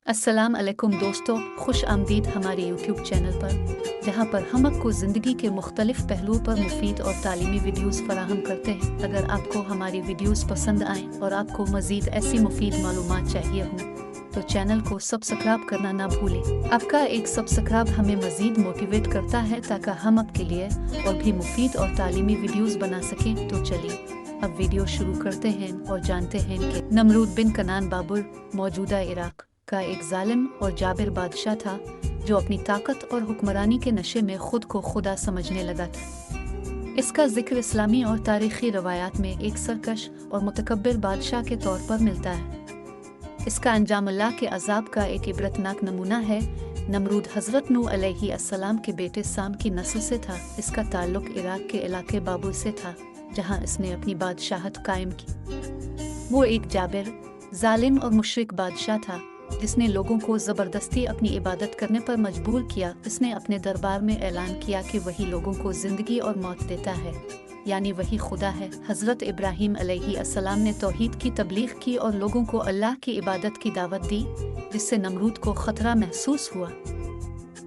अस्सलाम अलैकुम दोस्तों, खुश आमदीद हमारे यूट्यूब चैनल पर, जहां पर हम आपको ज़िंदगी के मुख्तलिफ पहलुओं पर मुफीद और तालीमी वीडियोस फराहम करते हैं। अगर आपको हमारी वीडियोस पसंद आएँ और आपको मज़ीद ऐसी मुफीद मालूमात चाहिए हों तो चैनल को सब्सक्राइब करना ना भूलें। आपका एक सब्सक्राइब हमें मज़ीद मोटिवेट करता है ताकि हम आपके लिए और भी मुफीद और तालीमी वीडियोस बना सकें। तो चलिए अब वीडियो शुरू करते हैं और जानते हैं कि नमरूद बिन कनान बाबुर मौजूदा इराक का एक जालिम और जाबिर बादशाह था जो अपनी ताकत और हुक्मरानी के नशे में खुद को खुदा समझने लगा था। इसका जिक्र इस्लामी और तारीखी रवायात में एक सरकश और मुतकब्बिर बादशाह के तौर पर मिलता है। इसका अंजाम अल्लाह के अजाब का एक इबरतनाक नमूना है। नमरूद हज़रत नूह अलैहिस्सलाम के बेटे साम की नस्ल से था। इसका ताल्लुक इराक के इलाके बाबुल से था जहाँ इसने अपनी बादशाहत कायम की। वो एक जाबिर, जालिम और मुशरिक बादशाह था जिसने लोगों को ज़बरदस्ती अपनी इबादत करने पर मजबूर किया। इसने अपने दरबार में ऐलान किया कि वही लोगों को ज़िंदगी और मौत देता है, यानी वही खुदा है। हज़रत इब्राहीम अलैहिस्सलाम ने तौहीद की तबलीग की और लोगों को अल्लाह की इबादत की दावत दी, जिससे नमरूद को ख़तरा महसूस हुआ।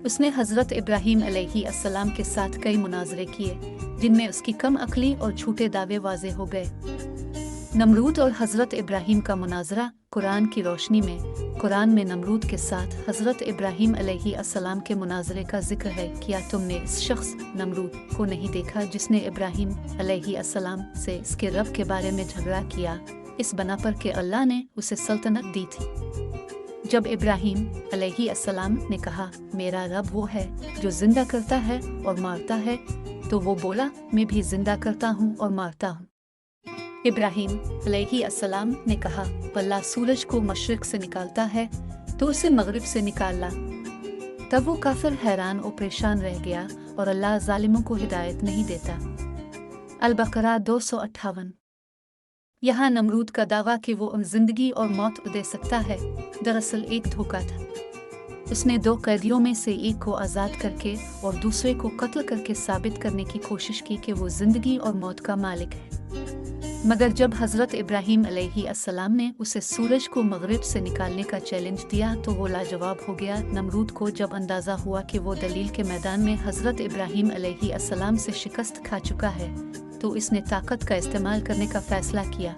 उसने हज़रत इब्राहीम अलैहिस्सलाम के साथ कई मुनाजरे किए जिनमें उसकी कम अक्ली और झूठे दावे वाज़े हो गए। नमरूद और हज़रत इब्राहीम का मुनाजरा कुरान की रोशनी में। कुरान में नमरूद के साथ हज़रत इब्राहीम अलैहिस्सलाम के मुनाजरे का जिक्र है। क्या तुमने इस शख्स नमरूद को नहीं देखा जिसने इब्राहीम अलैहिस्सलाम से इसके रब के बारे में झगड़ा किया, इस बना पर कि अल्लाह ने उसे सल्तनत दी थी। जब इब्राहीम अलैहिस्सलाम ने कहा मेरा रब वो है जो जिंदा करता है और मारता है, तो वो बोला मैं भी जिंदा करता हूँ और मारता हूँ। इब्राहीम अलैहिस्सलाम ने कहा अल्लाह सूरज को मशरिक से निकालता है तो उसे मगरिब से निकाल ला। तब वो काफिर हैरान और परेशान रह गया और अल्लाह जालिमों को हिदायत नहीं देता। अल-बकरा 258। यहाँ नमरूद का दावा कि वो जिंदगी और मौत दे सकता है दरअसल एक धोखा था। उसने दो कैदियों में से एक को आज़ाद करके और दूसरे को कत्ल करके साबित करने की कोशिश की कि वो जिंदगी और मौत का मालिक है। मगर जब हज़रत इब्राहीम अलैहिस्सलाम ने उसे सूरज को मगरिब से निकालने का चैलेंज दिया तो वो लाजवाब हो गया। नमरूद को जब अंदाज़ा हुआ कि वो दलील के मैदान में हज़रत इब्राहीम अलैहिस्सलाम से शिकस्त खा चुका है तो इसने ताकत का इस्तेमाल करने का फ़ैसला किया।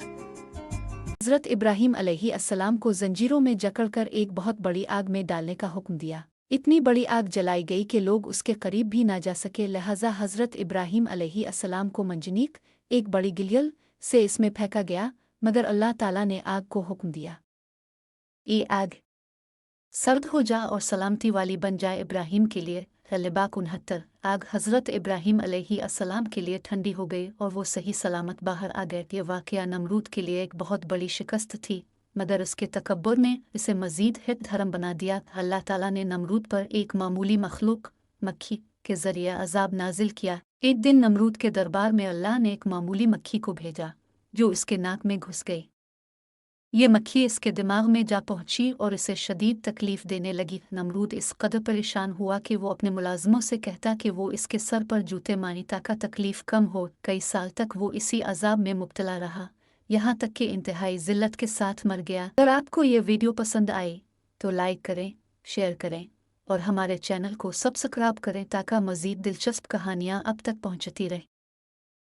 हज़रत इब्राहीम अलैहिस्सलाम को जंजीरों में जकड़कर एक बहुत बड़ी आग में डालने का हुक्म दिया। इतनी बड़ी आग जलाई गई कि लोग उसके करीब भी ना जा सके। लिहाजा हज़रत इब्राहीम अलैहिस्सलाम को मंजनीक, एक बड़ी गिलियल से इसमें फेंका गया, मगर अल्लाह ताला ने आग को हुक्म दिया ये आग सर्द हो जा और सलामती वाली बन जाए। इब्राहीम के लिए लिबाक 69। आग हज़रत इब्राहीम अलैहिस्सलाम के लिए ठंडी हो गई और वो सही सलामत बाहर आ गए। ये वाक़या नमरूद के लिए एक बहुत बड़ी शिकस्त थी, मगर उसके तकब्बुर ने इसे मज़ीद हित धर्म बना दिया। अल्लाह ताला ने नमरूद पर एक मामूली मखलूक मक्खी के ज़रिए अजाब नाजिल किया। एक दिन नमरूद के दरबार में अल्लाह ने एक मामूली मक्खी को भेजा जो इसके नाक में घुस गई। ये मक्खी इसके दिमाग में जा पहुंची और इसे शदीद तकलीफ देने लगी। नमरूद इस कदर परेशान हुआ कि वो अपने मुलाजमों से कहता कि वो इसके सर पर जूते मारी ताकि तकलीफ कम हो। कई साल तक वो इसी अजाब में मुब्तला रहा, यहाँ तक कि इंतहाई ज़िल्लत के साथ मर गया। अगर आपको ये वीडियो पसंद आए तो लाइक करें, शेयर करें और हमारे चैनल को सब्सक्राइब करें ताकि मज़ीद दिलचस्प कहानियाँ अब तक पहुँचती रहें।